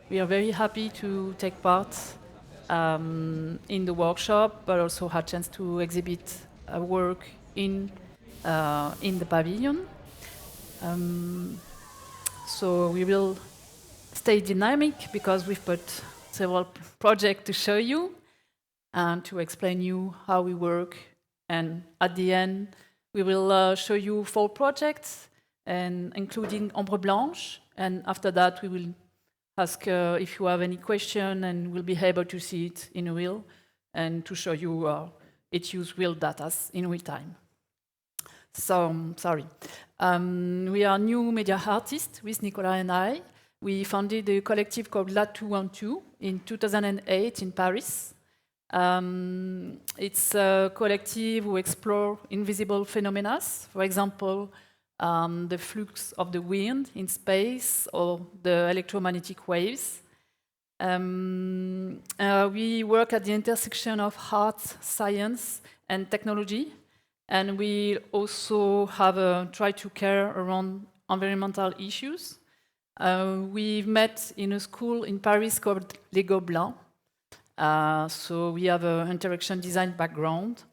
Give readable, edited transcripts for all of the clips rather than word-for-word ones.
We are very happy to take part in the workshop, but also had chance to exhibit our work in the pavilion. So we will stay dynamic because we've put several projects to show you and to explain you how we work. And at the end, we will show you 4 projects, and including Ombres Blanches. And after that, we will ask if you have any question, and we'll be able to see it in real and to show you it use real data in real time. So, sorry. We are new media artists with Nicolas and I. We founded a collective called La 212 in 2008 in Paris. It's a collective who explore invisible phenomena, for example, the flux of the wind in space or the electromagnetic waves. We work at the intersection of art, science, and technology, and we also have tried to care around environmental issues. We've met in a school in Paris called Les Gobelins. So we have an interaction design background.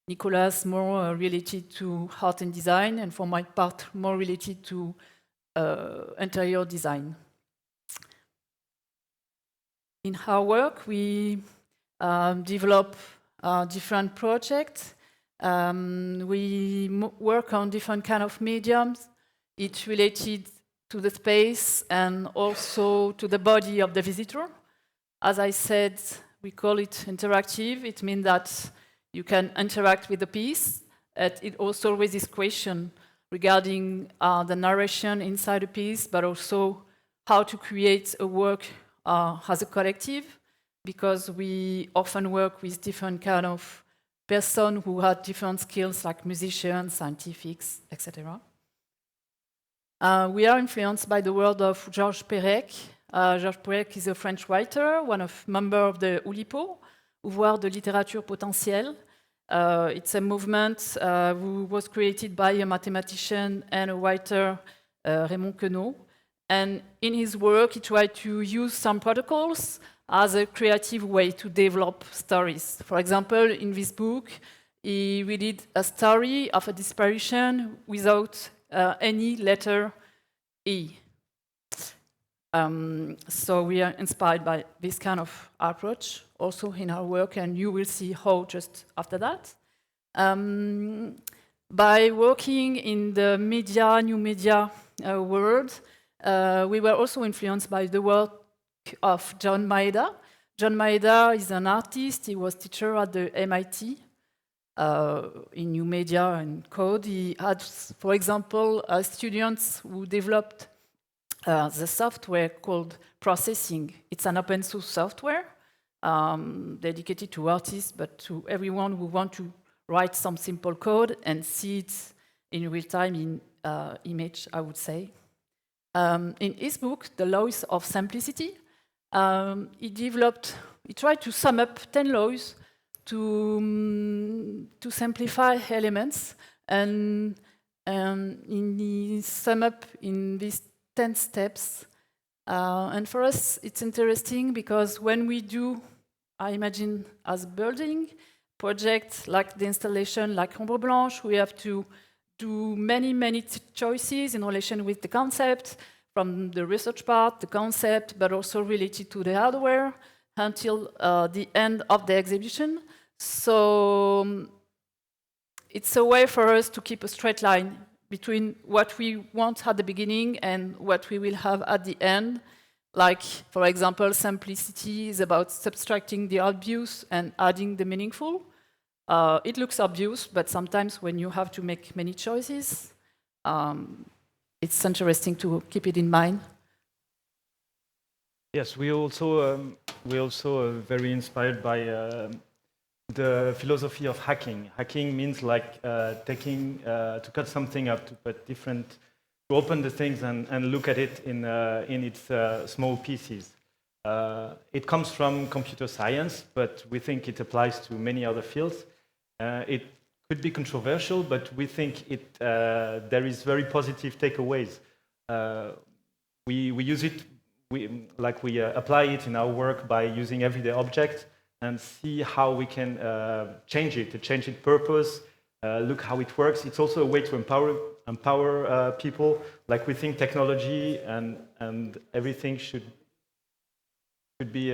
Nicolas more related to art and design, and for my part, more related to interior design. In our work, we develop different projects. We work on different kind of mediums. It's related to the space and also to the body of the visitor. As I said, we call it interactive. It means that you can interact with the piece. It also raises questions regarding the narration inside a piece, but also how to create a work as a collective, because we often work with different kind of persons who have different skills, like musicians, scientists, etc. We are influenced by the work of Georges Perec. Georges Perec is a French writer, one of members of the Oulipo, Ouvroir de littérature potentielle. It's a movement who was created by a mathematician and a writer, Raymond Queneau. And in his work, he tried to use some protocols as a creative way to develop stories. For example, in this book, he read a story of a disparition without any letter E. So we are inspired by this kind of approach also in our work, and you will see how just after that. By working in the media, new media world, we were also influenced by the work of John Maeda. John Maeda is an artist. He was teacher at the MIT in new media and code. He had, for example, students who developed the software called Processing. It's an open source software dedicated to artists, but to everyone who wants to write some simple code and see it in real time in image, I would say. In his book, The Laws of Simplicity, he tried to sum up 10 laws to simplify elements, and he sum up in these 10 steps. And for us, it's interesting because when we do, I imagine, as a building project like the installation, like Ombres Blanches, we have to do many choices in relation with the concept, from the research part, the concept, but also related to the hardware until the end of the exhibition. So it's a way for us to keep a straight line between what we want at the beginning and what we will have at the end. Like, for example, simplicity is about subtracting the obvious and adding the meaningful. It looks obvious, but sometimes when you have to make many choices, it's interesting to keep it in mind. Yes, we also very inspired by the philosophy of hacking. Hacking means like taking to cut something up, to put different, to open the things and look at it in its small pieces. It comes from computer science, but we think it applies to many other fields. It could be controversial, but we think there is very positive takeaways. We use it we apply it in our work by using everyday objects and see how we can change it, to change its purpose, look how it works. It's also a way to empower people. Like we think technology and everything should be,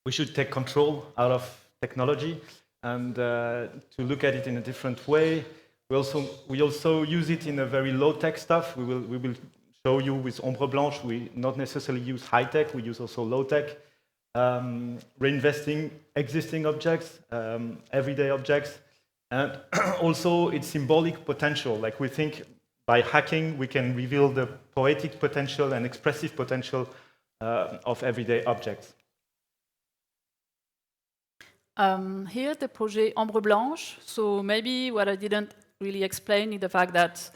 we should take control out of technology and to look at it in a different way. We also use it in a very low-tech stuff. We will show you with Ombres Blanches, we not necessarily use high-tech, we use also low-tech. Reinvesting existing objects, everyday objects, and also its symbolic potential. Like we think by hacking, we can reveal the poetic potential and expressive potential of everyday objects. Here, the project Ombres Blanches. So maybe what I didn't really explain is the fact that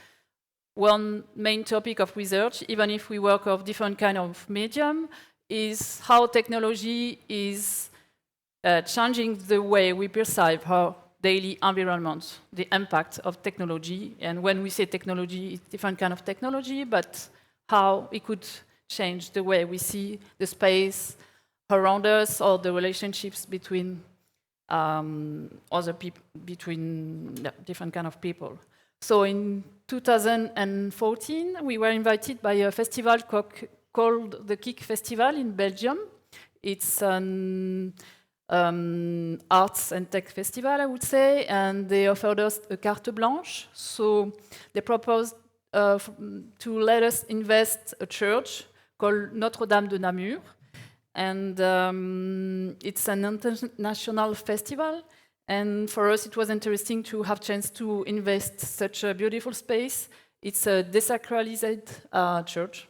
one main topic of research, even if we work of different kind of medium, is how technology is changing the way we perceive our daily environment, the impact of technology. And when we say technology, it's different kind of technology, but how it could change the way we see the space around us or the relationships between other people, between different kind of people. So in 2014, we were invited by a festival called the Kick Festival in Belgium. It's an arts and tech festival, I would say, and they offered us a carte blanche. So they proposed to let us invest a church called Notre-Dame de Namur. And it's an international festival. And for us, it was interesting to have chance to invest such a beautiful space. It's a desacralized church.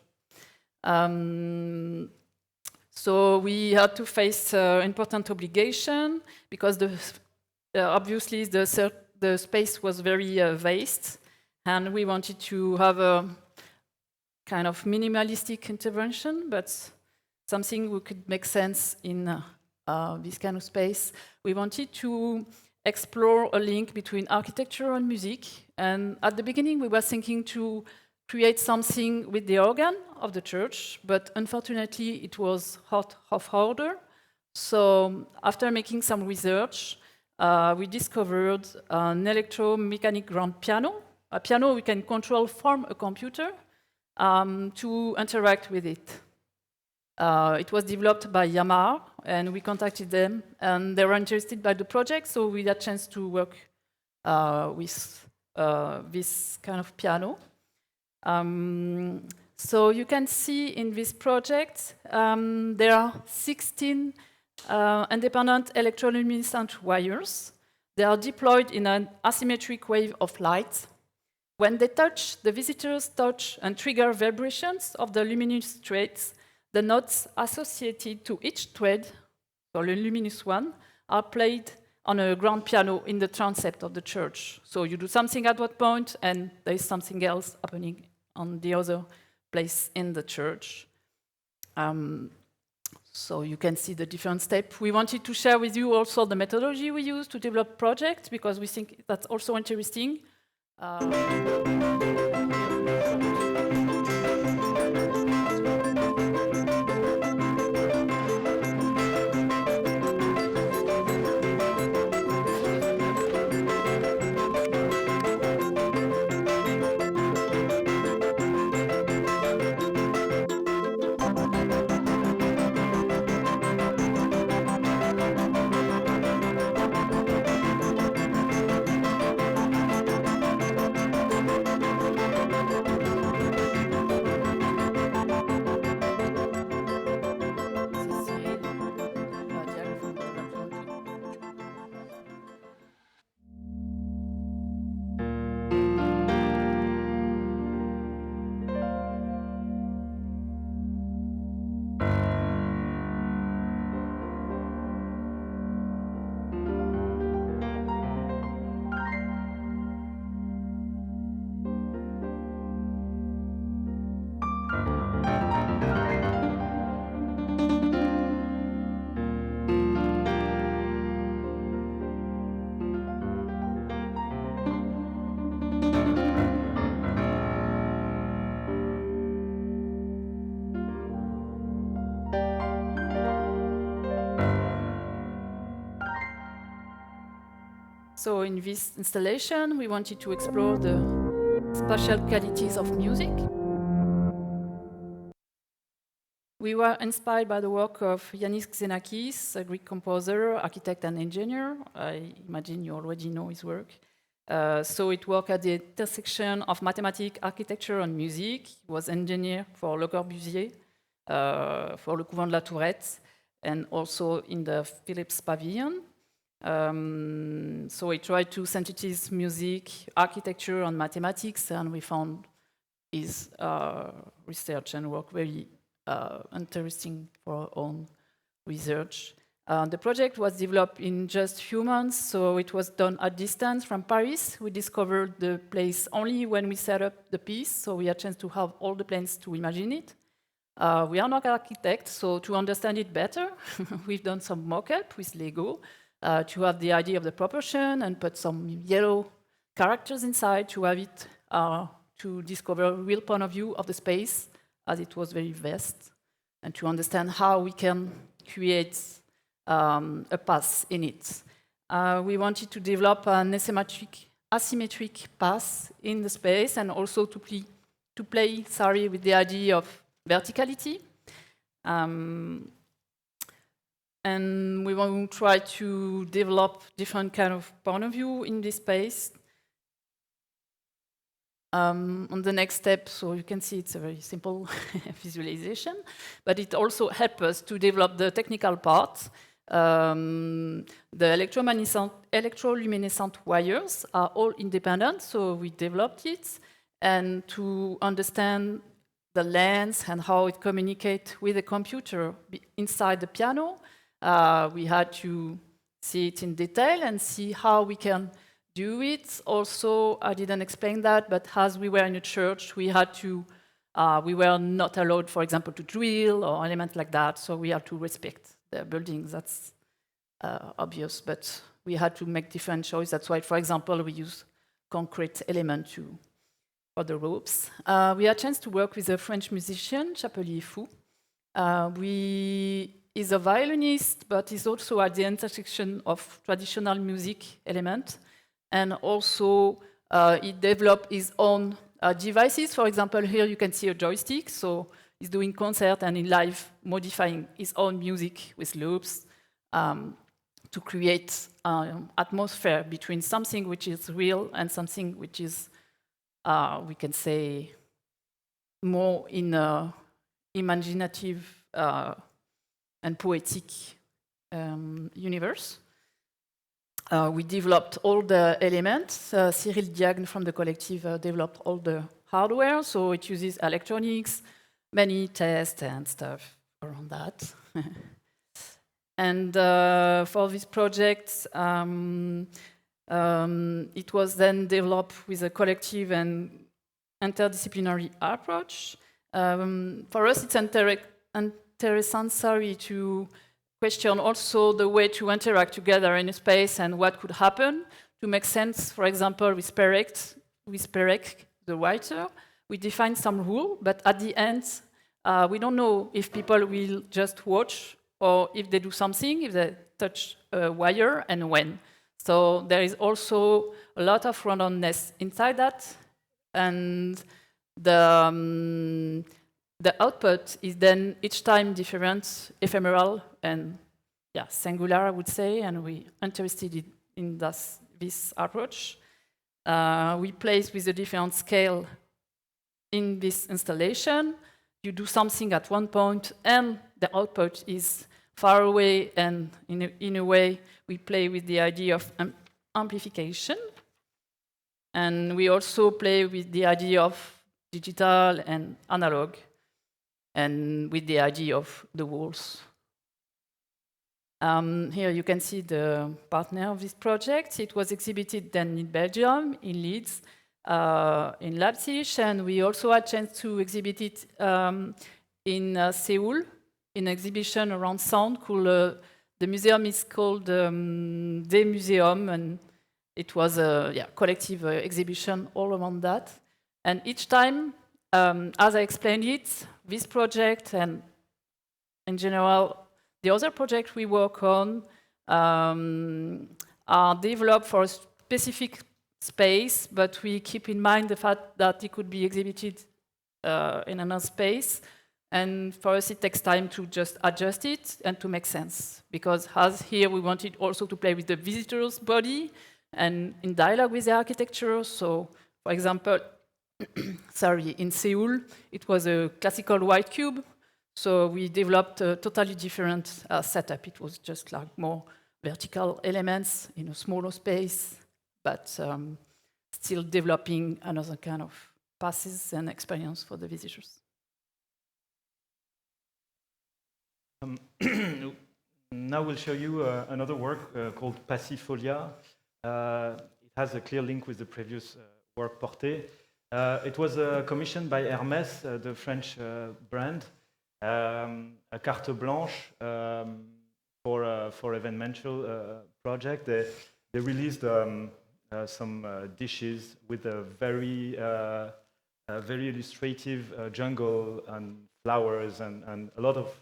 So we had to face important obligation because obviously the space was very vast, and we wanted to have a kind of minimalistic intervention, but something we could make sense in this kind of space. We wanted to explore a link between architecture and music, and at the beginning we were thinking to create something with the organ of the church, but unfortunately it was out of order. So after making some research, we discovered an electromechanic grand piano, a piano we can control from a computer to interact with it. It was developed by Yamaha, and we contacted them, and they were interested by the project, so we had a chance to work with this kind of piano. So you can see in this project, there are 16 independent electroluminescent wires. They are deployed in an asymmetric wave of light. When they touch, the visitors touch and trigger vibrations of the luminous threads. The notes associated to each thread, so the luminous one, are played on a grand piano in the transept of the church. So you do something at one point, and there is something else happening on the other place in the church. So you can see the different steps. We wanted to share with you also the methodology we use to develop projects, because we think that's also interesting. So in this installation, we wanted to explore the spatial qualities of music. We were inspired by the work of Yannis Xenakis, a Greek composer, architect and engineer. I imagine you already know his work. So it worked at the intersection of mathematics, architecture and music. He was engineer for Le Corbusier, for Le Couvent de la Tourette, and also in the Philips Pavilion. So he tried to synthesize music, architecture and mathematics, and we found his research and work very interesting for our own research. The project was developed in just few months, so it was done at distance from Paris. We discovered the place only when we set up the piece, so we had a chance to have all the plans to imagine it. We are not architects, so to understand it better, we've done some mock-up with Lego to have the idea of the proportion and put some yellow characters inside to have it to discover a real point of view of the space, as it was very vast, and to understand how we can create a path in it. We wanted to develop an asymmetric path in the space, and also to play with the idea of verticality. And we want to try to develop different kind of point of view in this space. On the next step, so you can see it's a very simple visualization, but it also helps us to develop the technical part. The electroluminescent wires are all independent, so we developed it, and to understand the lens and how it communicates with the computer inside the piano, we had to see it in detail and see how we can do it. Also, I didn't explain that, but as we were in a church, we had to, we were not allowed, for example, to drill or elements like that, so we had to respect the buildings. That's obvious, but we had to make different choices. That's why, for example, we use concrete elements for the ropes. We had a chance to work with a French musician, Chapelier Fou. He's a violinist, but he's also at the intersection of traditional music elements. And also, he developed his own devices. For example, here you can see a joystick. So he's doing concert and in live modifying his own music with loops to create atmosphere between something which is real and something which is, we can say, more in a imaginative and poetic universe. We developed all the elements. Cyril Diagne from the collective developed all the hardware, so it uses electronics, many tests and stuff around that. And for this project, it was then developed with a collective and interdisciplinary approach. For us, it's interesting to question also the way to interact together in a space and what could happen to make sense. For example, with Perec, the writer, we define some rule, but at the end, we don't know if people will just watch or if they do something, if they touch a wire and when. So there is also a lot of randomness inside that, and the output is then each time different, ephemeral and singular, I would say, and we interested in this approach. We place with a different scale in this installation. You do something at one point and the output is far away, and in a way we play with the idea of amplification. And we also play with the idea of digital and analog, and with the idea of the walls. Here you can see the partner of this project. It was exhibited then in Belgium, in Leeds, in Leipzig, and we also had a chance to exhibit it in Seoul, in an exhibition around sound called, the museum is called the Museum, and it was a collective exhibition all around that. And each time, as I explained it, this project and in general, the other projects we work on are developed for a specific space, but we keep in mind the fact that it could be exhibited in another space. And for us, it takes time to just adjust it and to make sense. Because as here, we wanted also to play with the visitor's body and in dialogue with the architecture. So, for example, sorry, in Seoul, it was a classical white cube. So we developed a totally different setup. It was just like more vertical elements in a smaller space, but still developing another kind of passes and experience for the visitors. Now we'll show you another work called Passifolia. It has a clear link with the previous work Porté. It was commissioned by Hermès, the French brand, a carte blanche for eventual project. They released some dishes with a very illustrative jungle and flowers and a lot of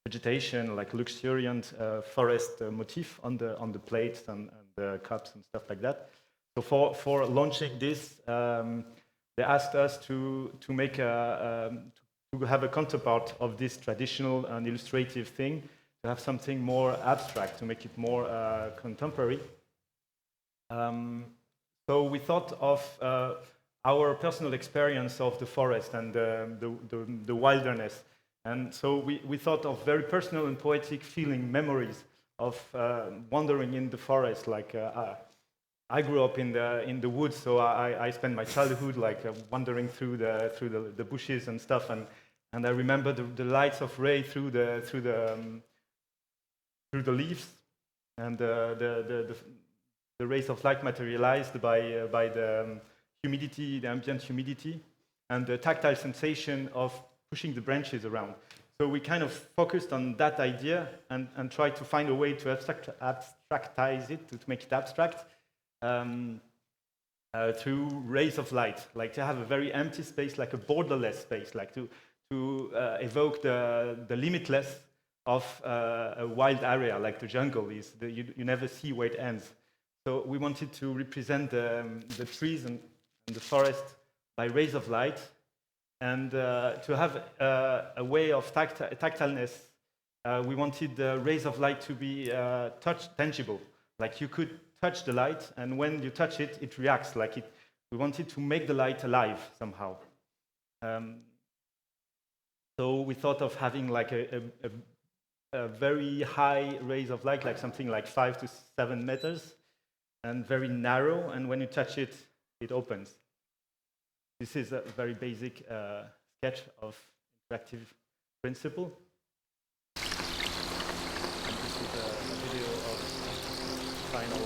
vegetation, like luxuriant forest motif on the plates and the cups and stuff like that. So for launching this, they asked us to make to have a counterpart of this traditional and illustrative thing, to have something more abstract, to make it more contemporary. So we thought of our personal experience of the forest and the wilderness. And so we thought of very personal and poetic feeling, memories of wandering in the forest. Like I grew up in the woods, so I spent my childhood like wandering through the bushes and stuff. And I remember the lights of Ray through the leaves, and the rays of light materialized by the humidity, the ambient humidity, and the tactile sensation of pushing the branches around. So we kind of focused on that idea and tried to find a way to abstractize it, to make it abstract, through rays of light, like to have a very empty space, like a borderless space, like to evoke the limitless of a wild area, like the jungle is. You never see where it ends. So we wanted to represent the trees and the forest by rays of light, and to have a way of tactileness. We wanted the rays of light to be tangible, like you could touch the light, and when you touch it, it reacts like it. We wanted to make the light alive somehow. So we thought of having like a very high rays of light, like something like 5 to 7 meters, and very narrow, and when you touch it, it opens. This is a very basic sketch of interactive principle. And this is a video of final.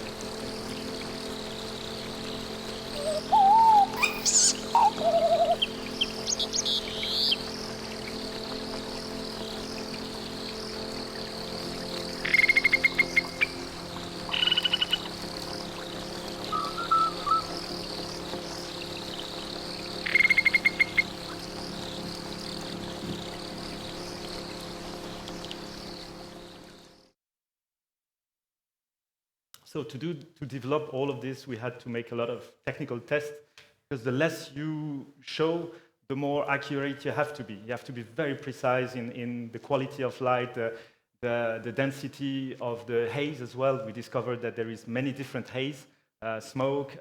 So to develop all of this, we had to make a lot of technical tests, because the less you show, the more accurate you have to be. You have to be very precise in the quality of light, the density of the haze as well. We discovered that there is many different haze, smoke,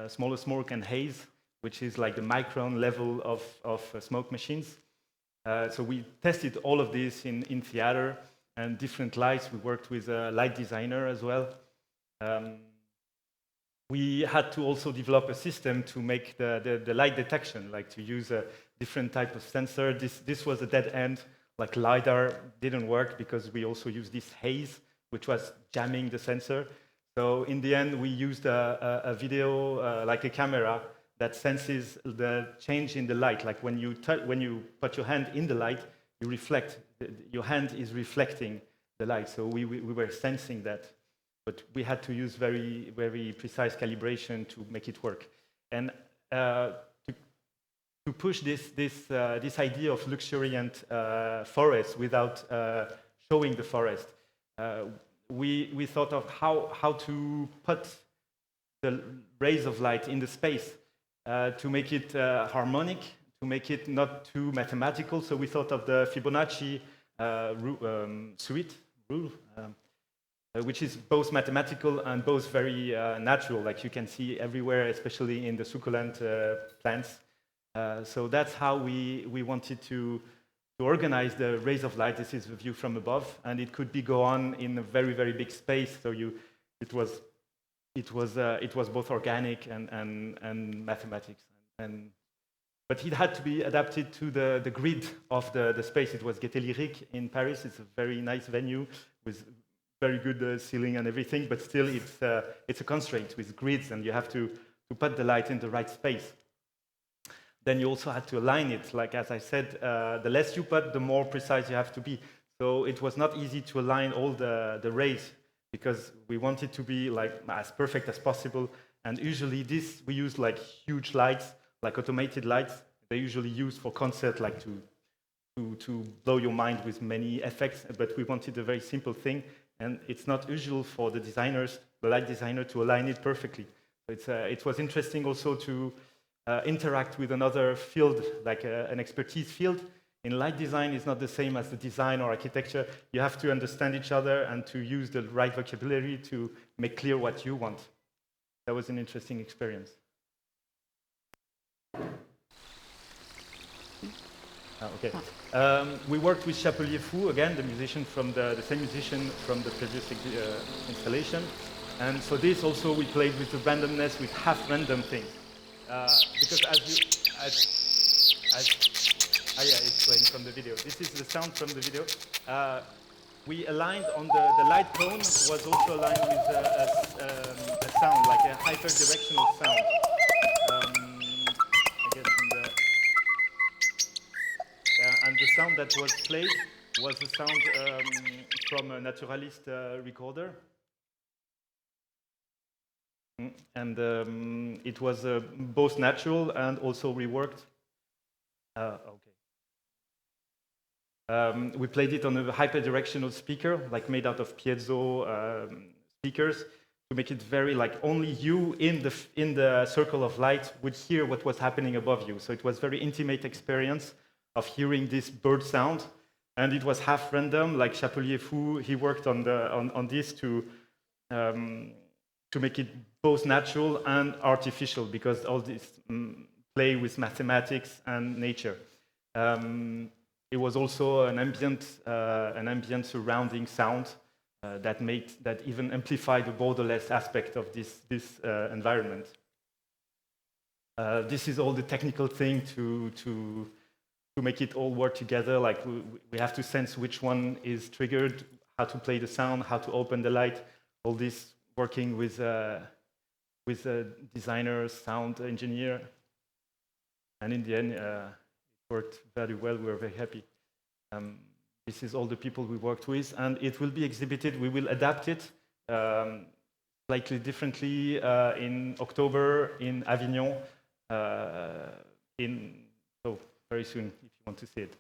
smaller smoke and haze, which is like the micron level of smoke machines. So we tested all of this in theater, and different lights. We worked with a light designer as well. We had to also develop a system to make the light detection, like to use a different type of sensor. This was a dead end, like LiDAR didn't work because we also used this haze, which was jamming the sensor. So in the end, we used a video, like a camera, that senses the change in the light. Like when you put your hand in the light, you reflect. Your hand is reflecting the light. So we were sensing that, but we had to use very, very precise calibration to make it work. And to push this idea of luxuriant forest without showing the forest, we thought of how to put the rays of light in the space to make it harmonic, to make it not too mathematical. So we thought of the Fibonacci rule, which is both mathematical and both very natural, like you can see everywhere, especially in the succulent plants. So that's how we wanted to organize the rays of light. This is the view from above, and it could be go on in a very, very big space. So it was both organic and mathematics. But it had to be adapted to the grid of the space. It was Gaîté Lyrique in Paris. It's a very nice venue with very good ceiling and everything, but still it's a constraint with grids, and you have to put the light in the right space. Then you also had to align it. Like as I said, the less you put, the more precise you have to be. So it was not easy to align all the rays because we wanted to be like as perfect as possible. And usually we use like huge lights, like automated lights. They usually use for concert, like to blow your mind with many effects. But we wanted a very simple thing, and it's not usual for the light designer, to align it perfectly. So it was interesting also to interact with another field, like an expertise field. In light design, it's not the same as the design or architecture. You have to understand each other and to use the right vocabulary to make clear what you want. That was an interesting experience. Okay. We worked with Chapelier Fou, again, the musician from the same musician from the previous installation. And for this also we played with the randomness, with half random things. Because it's playing from the video. This is the sound from the video. We aligned on the light cone was also aligned with a sound, like a hyper-directional sound. I guess and the sound that was played was a sound from a naturalist recorder. And it was both natural and also reworked. Okay. We played it on a hyper-directional speaker, like made out of piezo speakers, to make it very like only you in the circle of light would hear what was happening above you. So it was very intimate experience of hearing this bird sound, and it was half random. Like Chapelier Fou, he worked on this to make it both natural and artificial, because all this play with mathematics and nature. It was also an ambient surrounding sound that even amplified the borderless aspect of this environment. This is all the technical thing to make it all work together. Like we have to sense which one is triggered, how to play the sound, how to open the light. All this working with a designer, sound engineer, and in the end, it worked very well. We were very happy. This is all the people we worked with, and it will be exhibited. We will adapt it slightly differently in October in Avignon. Very soon, if you want to see it.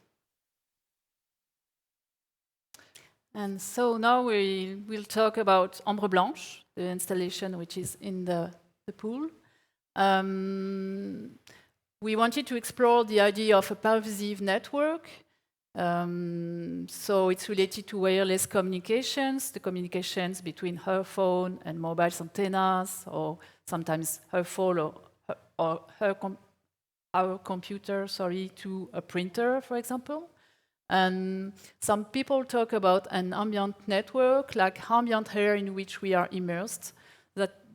And so now we will talk about Ombres Blanches, the installation which is in the pool. We wanted to explore the idea of a pervasive network. So it's related to wireless communications, the communications between her phone and mobile antennas, or sometimes her phone or our computer, to a printer, for example. And some people talk about an ambient network, like ambient air in which we are immersed.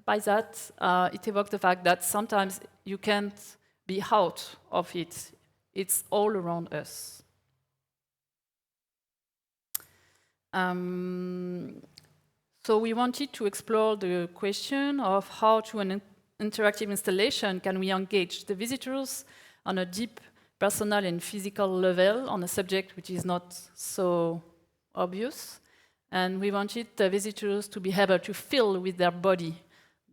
By that, it evokes the fact that sometimes you can't be out of it. It's all around us. So we wanted to explore the question of how, to an interactive installation, can we engage the visitors on a deep personal and physical level on a subject which is not so obvious. And we wanted the visitors to be able to feel with their body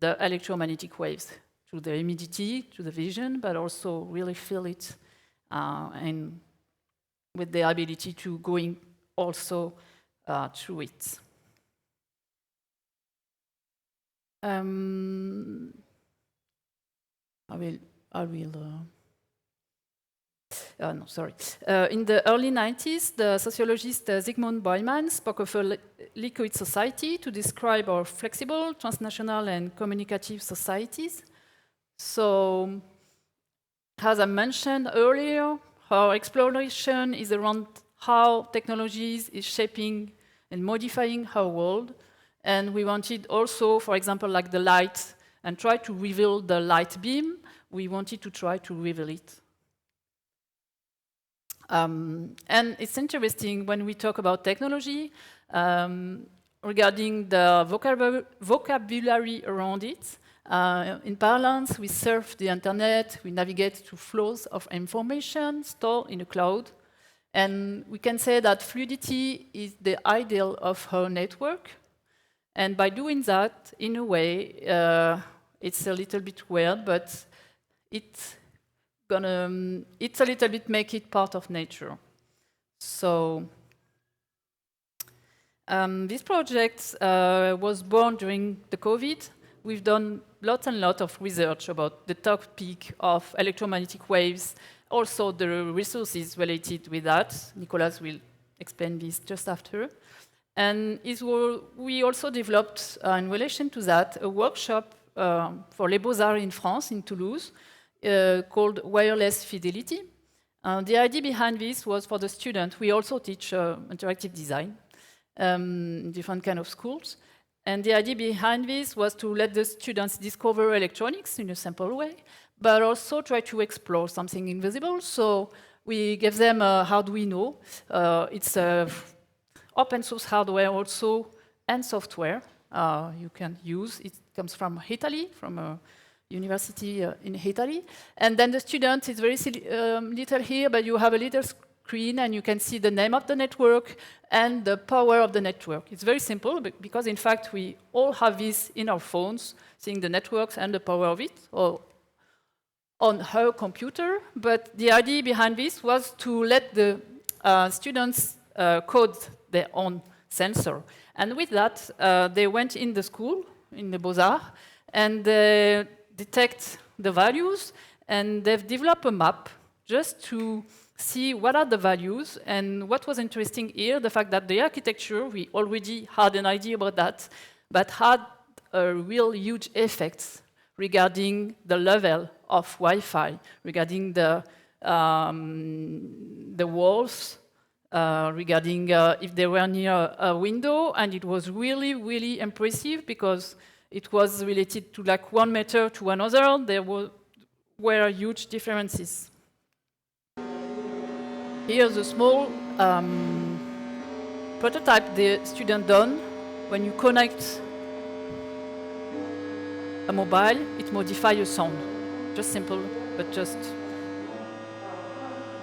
the electromagnetic waves through the immediacy, to the vision, but also really feel it and with the ability to go in also through it. I will. No, sorry. In the early 90s, the sociologist Zygmunt Bauman spoke of a liquid society to describe our flexible, transnational, and communicative societies. So, as I mentioned earlier, our exploration is around how technologies is shaping and modifying our world. And we wanted also, for example, like the light, and try to reveal the light beam. We wanted to try to reveal it. And it's interesting when we talk about technology, regarding the vocabulary around it. In parlance, we surf the internet, we navigate through flows of information stored in a cloud. And we can say that fluidity is the ideal of our network. And by doing that, in a way, it's a little bit weird, but it's a little bit make it part of nature. So this project was born during the COVID. We've done lots and lots of research about the topic of electromagnetic waves, also the resources related with that. Nicolas will explain this just after. And we also developed, in relation to that, a workshop for Les Beaux-Arts in France, in Toulouse, called Wireless Fidelity. The idea behind this was for the student. We also teach interactive design in different kind of schools. And the idea behind this was to let the students discover electronics in a simple way, but also try to explore something invisible. So we gave them a Arduino. It's open source hardware also and software you can use. It comes from Italy, from a university in Italy. And then the student is very little here, but you have a little screen and you can see the name of the network and the power of the network. It's very simple because in fact we all have this in our phones, seeing the networks and the power of it, or on her computer. But the idea behind this was to let the students code their own sensor. And with that, they went in the school, in the Beaux-Arts, and they detect the values, and they've developed a map just to see what are the values. And what was interesting here, the fact that the architecture, we already had an idea about that, but had a real huge effects regarding the level of Wi-Fi, regarding the walls, regarding if they were near a window. And it was really, really impressive because it was related to like 1 meter to another. There were huge differences. Here's a small prototype the student done. When you connect a mobile, it modifies a sound. Just simple, but just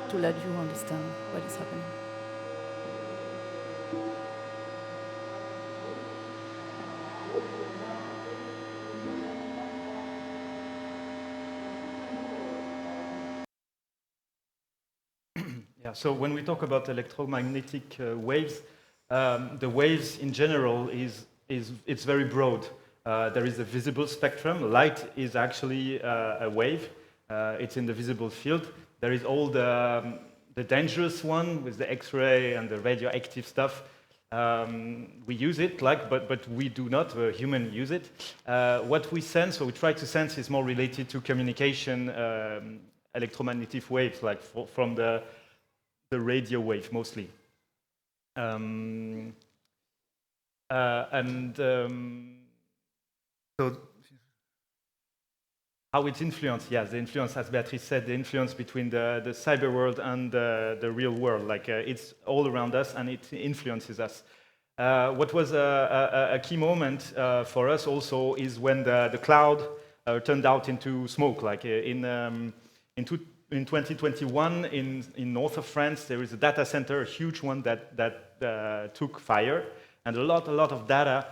to let you understand what is happening. Yeah, so when we talk about electromagnetic waves, the waves in general it's very broad. There is a visible spectrum. Light is actually a wave. It's in the visible field. There is all the dangerous one with the X-ray and the radioactive stuff. We use it, but we do not. Humans use it. What we sense, or we try to sense, is more related to communication, electromagnetic waves, like from the radio wave mostly. So how it's influenced? Yes, the influence, as Béatrice said, the influence between the cyber world and the real world. Like it's all around us and it influences us. What was a key moment for us also is when the cloud turned out into smoke. Like in 2021, in north of France, there is a data center, a huge one that took fire, and a lot of data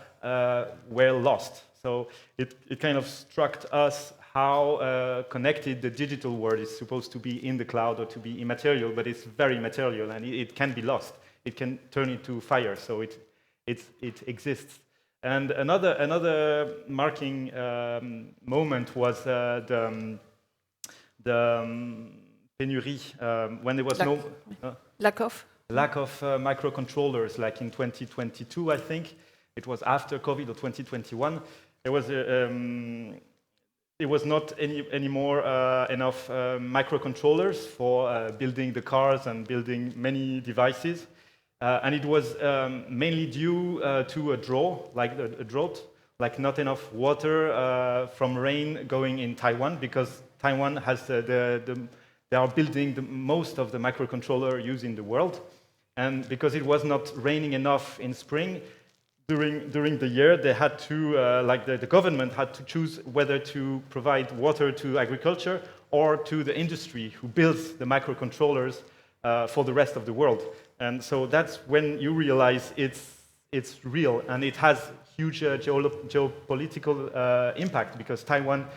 were lost. So it kind of struck us how connected the digital world is supposed to be in the cloud or to be immaterial, but it's very material and it can be lost. It can turn into fire, so it exists. And another marking moment was penury, when there was lack of microcontrollers, like in 2022, I think. It was after COVID, or 2021. There was not anymore enough microcontrollers for building the cars and building many devices. And it was mainly due to a drought, like not enough water from rain going in Taiwan, because Taiwan has they are building most of the microcontroller used in the world. And because it was not raining enough in spring, during the year, they had to, the government had to choose whether to provide water to agriculture or to the industry who builds the microcontrollers for the rest of the world. And so that's when you realize it's real, and it has huge geopolitical impact, because Taiwan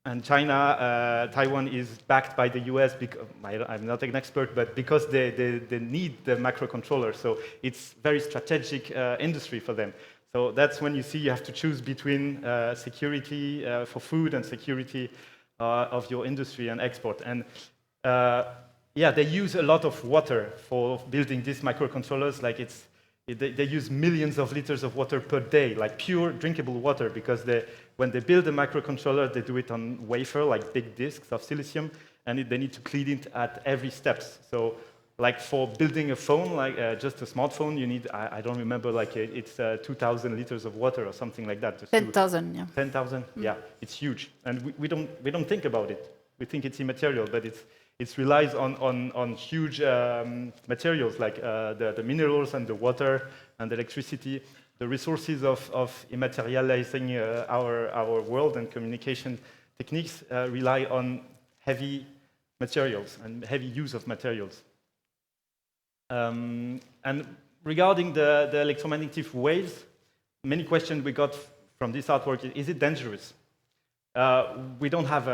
and China, Taiwan is backed by the US, because, I'm not an expert, but because they need the microcontroller. So it's very strategic industry for them. So that's when you see you have to choose between security for food and security of your industry and export. And they use a lot of water for building these microcontrollers. Like they use millions of liters of water per day, like pure drinkable water, because when they build a microcontroller, they do it on wafer, like big disks of silicium, and they need to clean it at every step. So, like for building a phone, like just a smartphone, you need, I don't remember, like it's 2,000 liters of water or something like that. 10,000, yeah. 10,000, yeah, it's huge, and we don't think about it. We think it's immaterial, but it relies on huge materials, like the minerals and the water and the electricity. The resources of immaterializing our world and communication techniques rely on heavy materials and heavy use of materials. And regarding the electromagnetic waves, many questions we got from this artwork: is it dangerous? We don't have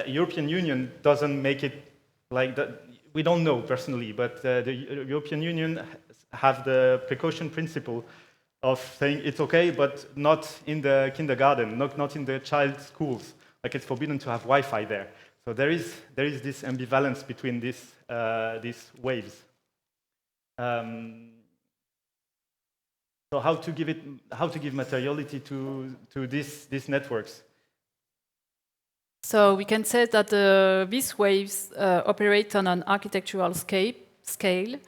European Union doesn't make it like that. We don't know personally, but the European Union have the precaution principle of saying it's okay, but not in the kindergarten, not in the child schools. Like it's forbidden to have Wi-Fi there. So there is this ambivalence between these waves. So how to give materiality to these networks? So we can say that these waves operate on an architectural scale,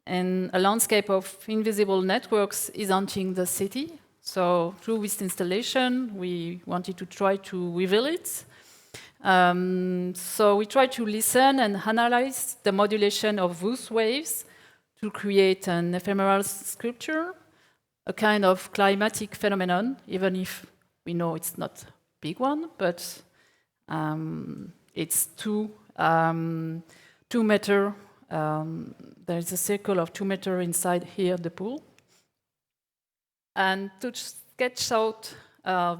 and a landscape of invisible networks is haunting the city. So through this installation, we wanted to try to reveal it. So we try to listen and analyze the modulation of those waves to create an ephemeral sculpture, a kind of climatic phenomenon, even if we know it's not a big one, but it's 2 meters. There is a circle of 2 meters inside here, the pool. And to sketch out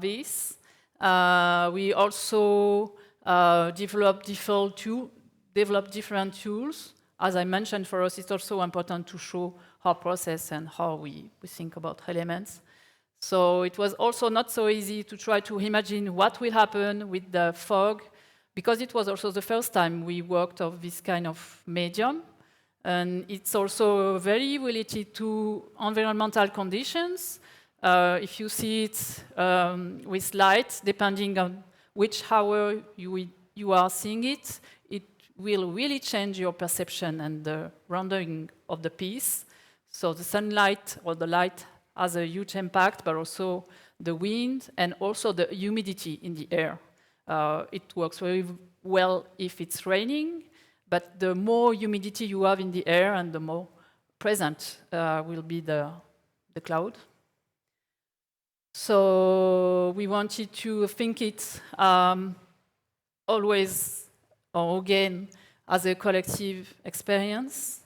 this, we also develop different tools. As I mentioned, for us, it's also important to show our process and how we think about elements. So it was also not so easy to try to imagine what will happen with the fog, because it was also the first time we worked on this kind of medium. And it's also very related to environmental conditions. If you see it with light, depending on which hour you are seeing it, it will really change your perception and the rendering of the piece. So the sunlight or the light has a huge impact, but also the wind and also the humidity in the air. It works very well if it's raining, but the more humidity you have in the air and the more present will be the cloud. So we wanted to think it always or again as a collective experience.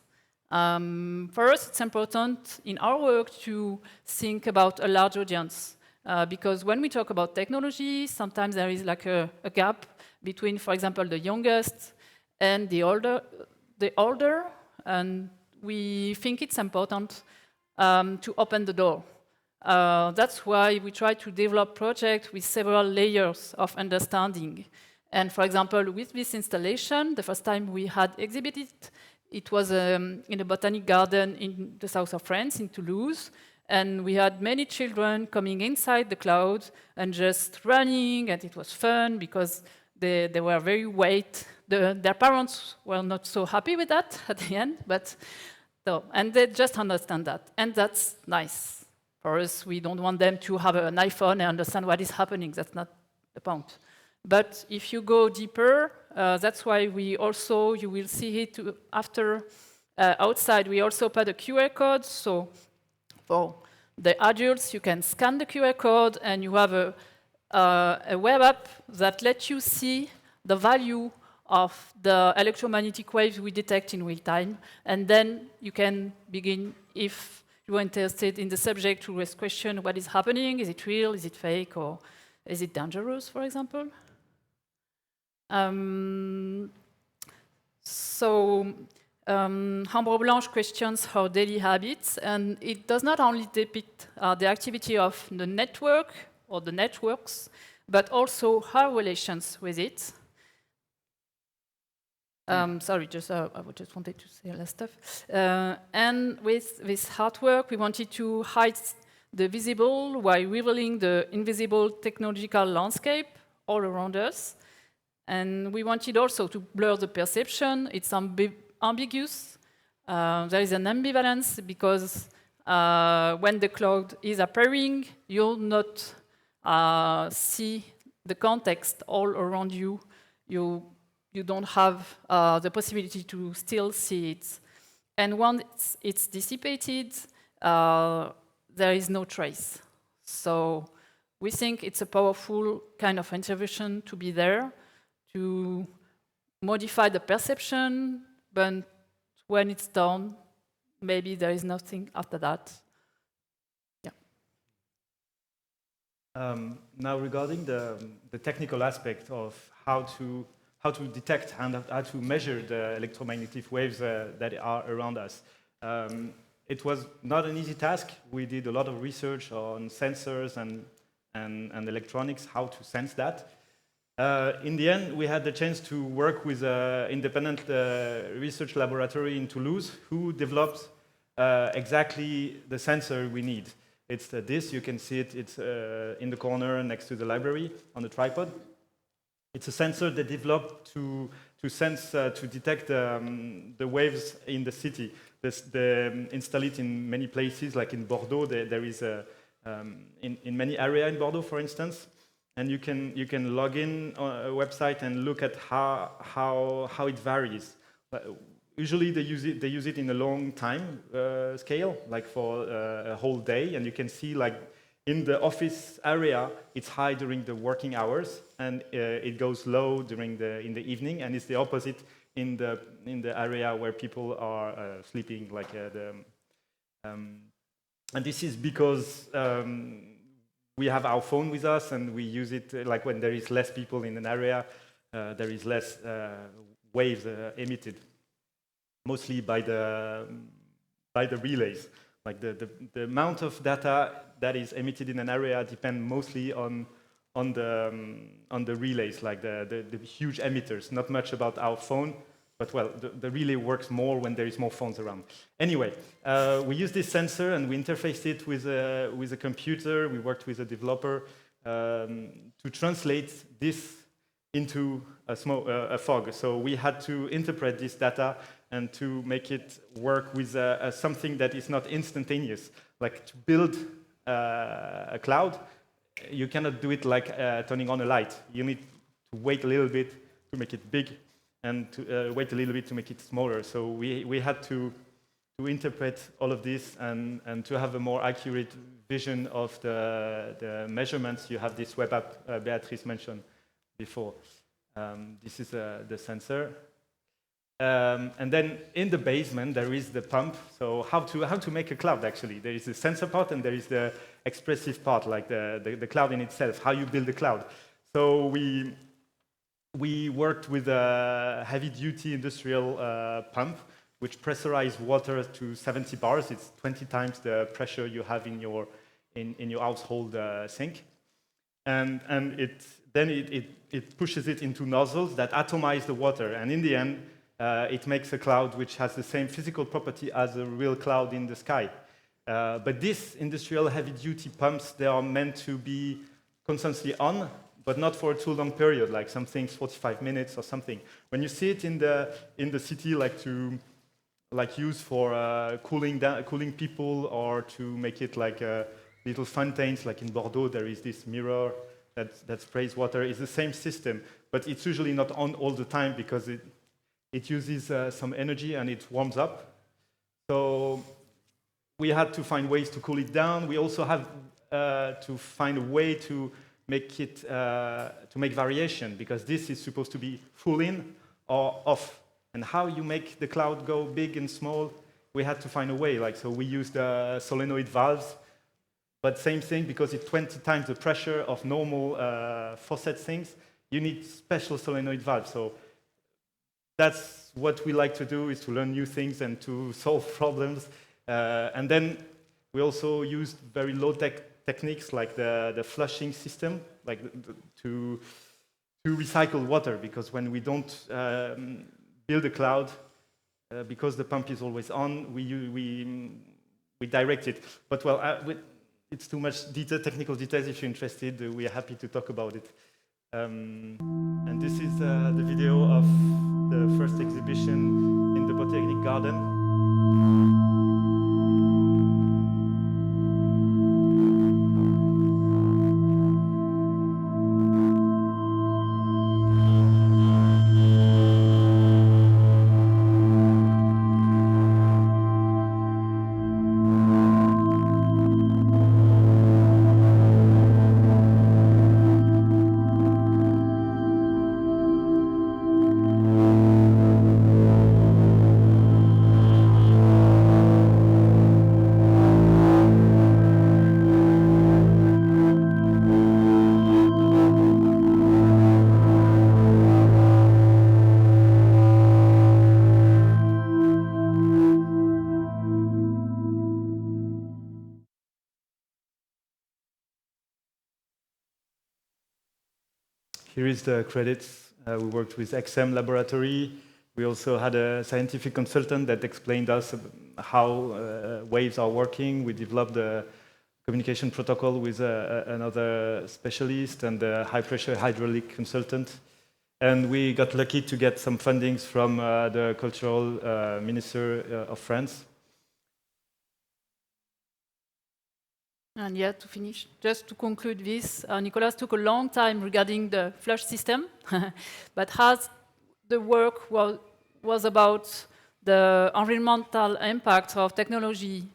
For us, it's important in our work to think about a large audience, because when we talk about technology, sometimes there is like a gap between, for example, the youngest and the older, and we think it's important to open the door. That's why we try to develop projects with several layers of understanding. And for example, with this installation, the first time we had exhibited, it was in a botanic garden in the south of France, in Toulouse. And we had many children coming inside the cloud and just running, and it was fun because they were very wet. Their parents were not so happy with that at the end, but so, and they just understand that. And that's nice. For us, we don't want them to have an iPhone and understand what is happening. That's not the point. But if you go deeper, that's why we also, you will see it after outside, we also put a QR code. So for the adults, you can scan the QR code and you have a web app that lets you see the value of the electromagnetic waves we detect in real time. And then you can begin, if you are interested in the subject, to ask question, what is happening? Is it real? Is it fake? Or is it dangerous, for example? Ombres Blanches questions our daily habits, and it does not only depict the activity of the network or the networks, but also our relations with it. Sorry, I just wanted to say last stuff. And with this artwork, we wanted to hide the visible while revealing the invisible technological landscape all around us. And we wanted also to blur the perception. It's ambiguous. There is an ambivalence because when the cloud is appearing, you'll not see the context all around you. You don't have the possibility to still see it. And once it's dissipated, there is no trace. So we think it's a powerful kind of intervention to be there, to modify the perception, but when it's done, maybe there is nothing after that. Yeah. Now, regarding the technical aspect of how to detect and how to measure the electromagnetic waves that are around us, it was not an easy task. We did a lot of research on sensors and electronics, how to sense that. In the end, we had the chance to work with an independent research laboratory in Toulouse who developed exactly the sensor we need. It's this, you can see it, it's in the corner next to the library on the tripod. It's a sensor they developed to sense, to detect the waves in the city. They install it in many places, like in Bordeaux, there is in many areas in Bordeaux, for instance. And you can log in on a website and look at how it varies. Usually they use it in a long time scale, like for a whole day, and you can see like in the office area it's high during the working hours, and it goes low in the evening, and it's the opposite in the area where people are sleeping, like and this is because we have our phone with us, and we use it like when there is less people in an area, there is less waves emitted, mostly by the relays. Like the amount of data that is emitted in an area depends mostly on the relays, like the huge emitters. Not much about our phone, but well, the relay works more when there is more phones around. Anyway, we use this sensor and we interfaced it with a computer. We worked with a developer to translate this into a fog. So we had to interpret this data and to make it work with something that is not instantaneous. Like to build a cloud, you cannot do it like turning on a light. You need to wait a little bit to make it big, and to wait a little bit to make it smaller. So we had to interpret all of this and to have a more accurate vision of the measurements. You have this web app Béatrice mentioned before. This is the sensor. And then in the basement there is the pump. So how to make a cloud actually? There is the sensor part and there is the expressive part, like the cloud in itself, how you build a cloud. So we worked with a heavy-duty industrial pump, which pressurized water to 70 bars. It's 20 times the pressure you have in your household sink. And then it pushes it into nozzles that atomize the water. And in the end, it makes a cloud which has the same physical property as a real cloud in the sky. But these industrial heavy-duty pumps, they are meant to be constantly on, but not for a too long period, like some things 45 minutes or something. When you see it in the city, like use for cooling people, or to make it like little fountains, like in Bordeaux, there is this mirror that sprays water. It's the same system, but it's usually not on all the time because it uses some energy and it warms up. So we had to find ways to cool it down. We also have to find a way to make it to make variation, because this is supposed to be full in or off. And how you make the cloud go big and small, we had to find a way. So we used solenoid valves, but same thing, because it's 20 times the pressure of normal faucet things. You need special solenoid valves. So that's what we like to do, is to learn new things and to solve problems. And then we also used very low-tech techniques, like the flushing system, like to recycle water, because when we don't build a cloud, because the pump is always on, we direct it. But it's too much technical details. If you're interested, we are happy to talk about it. And this is the video of the first exhibition in the Botanic Garden. Here is the credits. We worked with XM Laboratory. We also had a scientific consultant that explained us how waves are working. We developed a communication protocol with another specialist and a high-pressure hydraulic consultant. And we got lucky to get some fundings from the cultural minister of France. And yeah, to finish, just to conclude this, Nicolas took a long time regarding the flush system, but as the work was about the environmental impact of technology,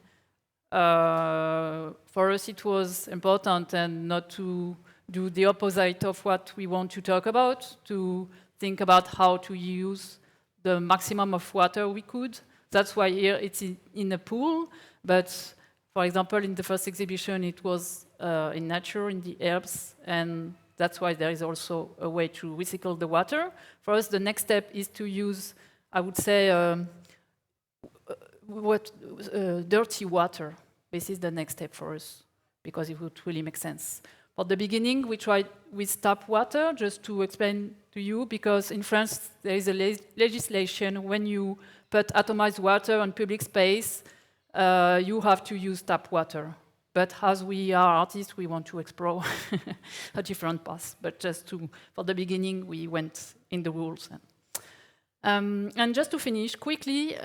for us it was important, and not to do the opposite of what we want to talk about, to think about how to use the maximum of water we could. That's why here it's in a pool, but for example, in the first exhibition, it was in nature, in the herbs, and that's why there is also a way to recycle the water. For us, the next step is to use, I would say, dirty water. This is the next step for us, because it would really make sense. For the beginning, we tried with tap water, just to explain to you, because in France, there is a legislation when you put atomized water on public space, you have to use tap water. But as we are artists, we want to explore a different path. But just for the beginning, we went in the rules. And just to finish quickly,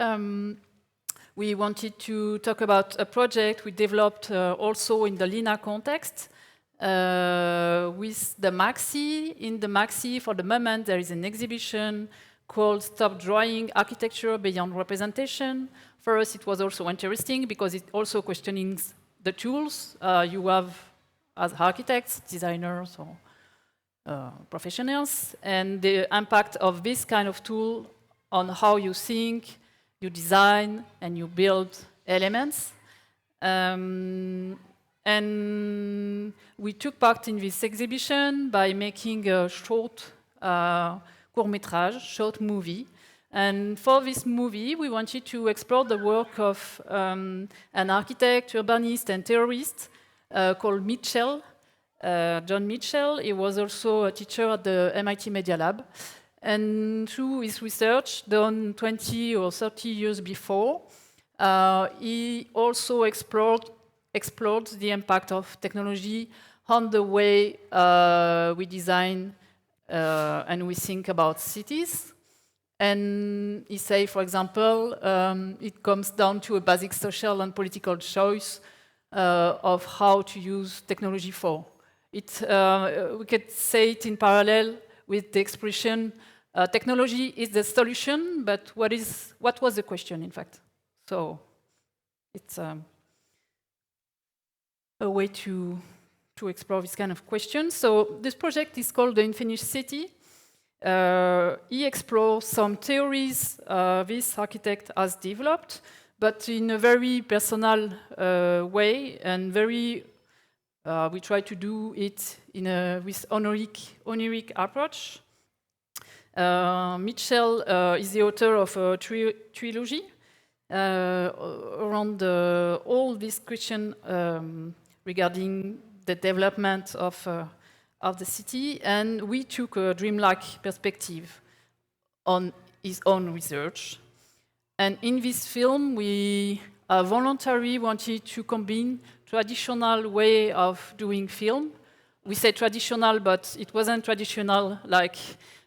we wanted to talk about a project we developed also in the LINA context with the Maxi. In the Maxi, for the moment, there is an exhibition called Stop Drawing Architecture Beyond Representation. For us, it was also interesting because it also questioning the tools you have as architects, designers, or professionals, and the impact of this kind of tool on how you think, you design, and you build elements. And we took part in this exhibition by making a short court-métrage, short movie. And for this movie, we wanted to explore the work of an architect, urbanist, and theorist called Mitchell, John Mitchell. He was also a teacher at the MIT Media Lab. And through his research done 20 or 30 years before, he also explored the impact of technology on the way we design and we think about cities. And he say, for example, it comes down to a basic social and political choice of how to use technology for. We could say it in parallel with the expression, technology is the solution, but what was the question, in fact? So it's a way to explore this kind of question. So this project is called the Unfinished City. He explores some theories this architect has developed, but in a very personal way, and very we try to do it with honorific approach. Mitchell is the author of a trilogy around all these questions regarding the development of the city, and we took a dreamlike perspective on his own research. And in this film, we voluntarily wanted to combine traditional way of doing film. We say traditional, but it wasn't traditional like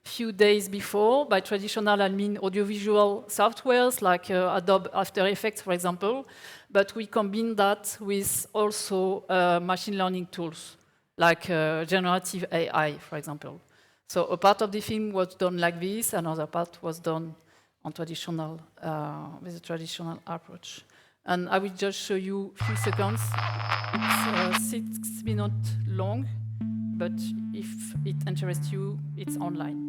few days before. By traditional, I mean audiovisual softwares like Adobe After Effects, for example. But we combine that with also machine learning tools, like generative AI, for example. So a part of the film was done like this, another part was done on traditional, with a traditional approach. And I will just show you a few seconds. It's 6 minutes long, but if it interests you, it's online.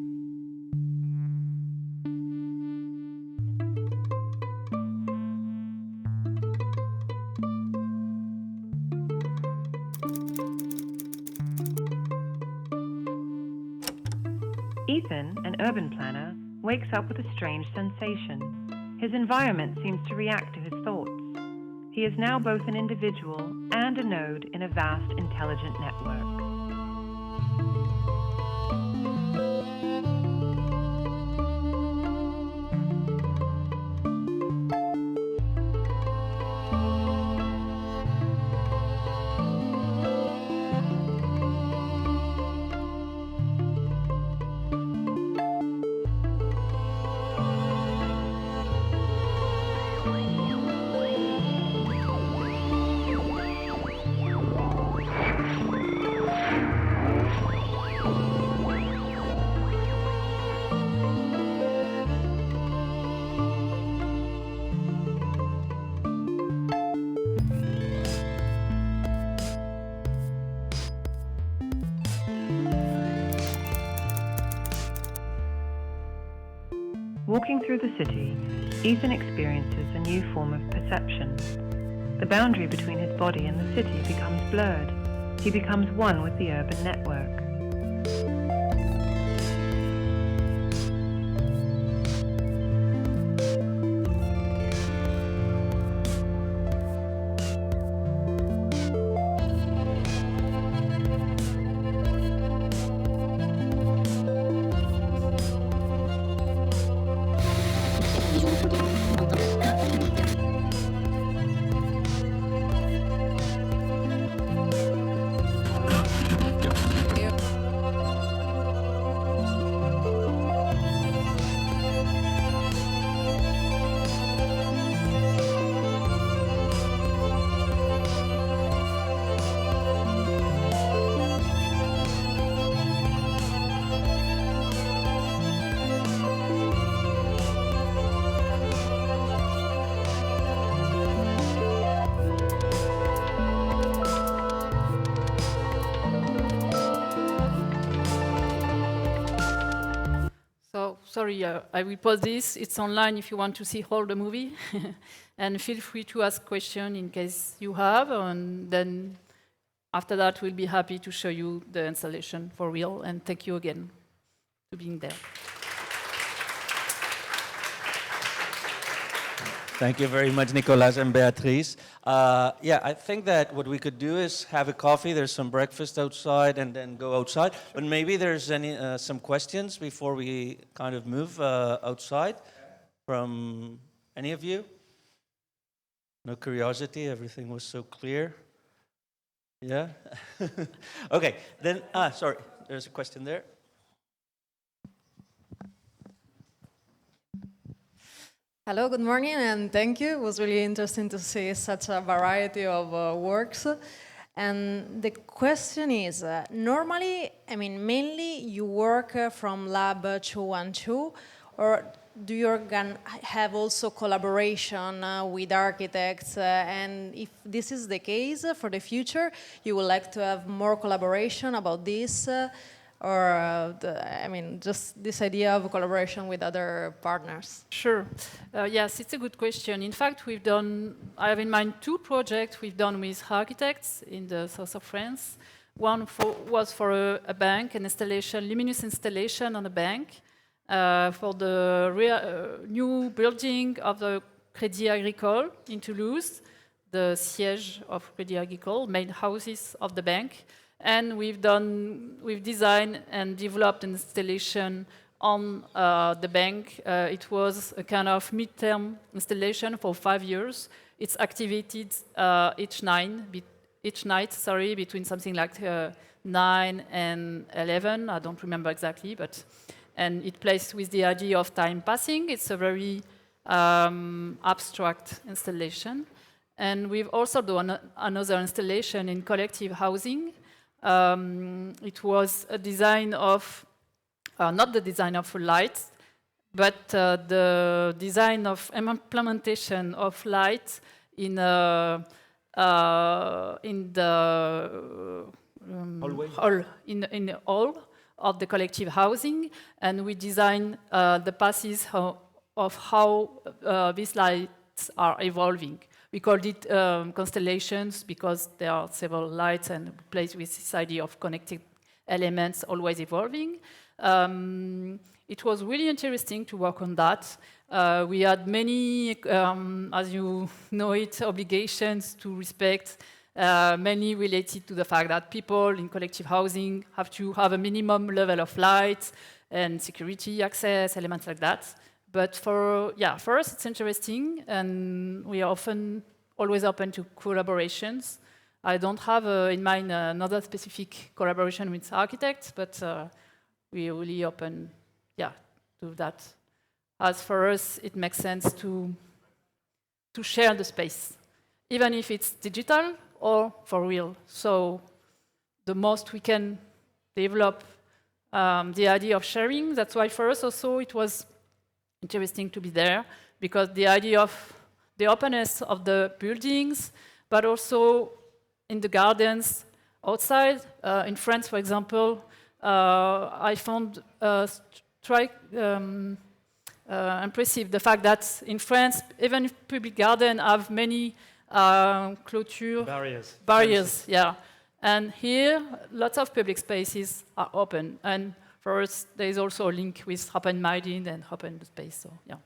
Ethan, an urban planner, wakes up with a strange sensation. His environment seems to react to his thoughts. He is now both an individual and a node in a vast intelligent network. Walking through the city, Ethan experiences a new form of perception. The boundary between his body and the city becomes blurred. He becomes one with the urban network. Sorry, I will pause this. It's online if you want to see all the movie. And feel free to ask questions in case you have. And then after that, we'll be happy to show you the installation for real. And thank you again for being there. Thank you very much, Nicolas and Béatrice. Yeah, I think that what we could do is have a coffee. There's some breakfast outside, and then go outside. But maybe there's some questions before we kind of move outside from any of you. No curiosity. Everything was so clear. Yeah. Okay. Then, sorry. There's a question there. Hello, good morning, and thank you. It was really interesting to see such a variety of works. And the question is, normally, I mean, mainly you work from lab 212, or do you have also collaboration with architects? And if this is the case for the future, you would like to have more collaboration about this? Or, I mean, just this idea of collaboration with other partners? Sure. Yes, it's a good question. In fact, I have in mind two projects we've done with architects in the south of France. One was for a bank, an installation, luminous installation on a bank, for the new building of the Crédit Agricole in Toulouse, the siège of Crédit Agricole, main houses of the bank. And we've designed and developed an installation on the bank. It was a kind of mid-term installation for 5 years. It's activated each night, between something like 9 and 11. I don't remember exactly, and it plays with the idea of time passing. It's a very abstract installation. And we've also done another installation in collective housing. It was a design of, not the design of lights, but the design of implementation of lights in the hall, in the hall of the collective housing, and we designed the passes of how these lights are evolving. We called it constellations because there are several lights and plays with this idea of connected elements always evolving. It was really interesting to work on that. We had many, as you know it, obligations to respect, many related to the fact that people in collective housing have to have a minimum level of light and security access, elements like that. But for us, it's interesting, and we are always open to collaborations. I don't have in mind another specific collaboration with architects, but we're really open, to that. As for us, it makes sense to share the space, even if it's digital or for real. So the most we can develop the idea of sharing. That's why for us also it was interesting to be there, because the idea of the openness of the buildings, but also in the gardens outside. In France, for example, I found impressive the fact that in France, even public gardens have many barriers, yeah. And here, lots of public spaces are open. And for us, there is also a link with open-minded and open space. So, yeah.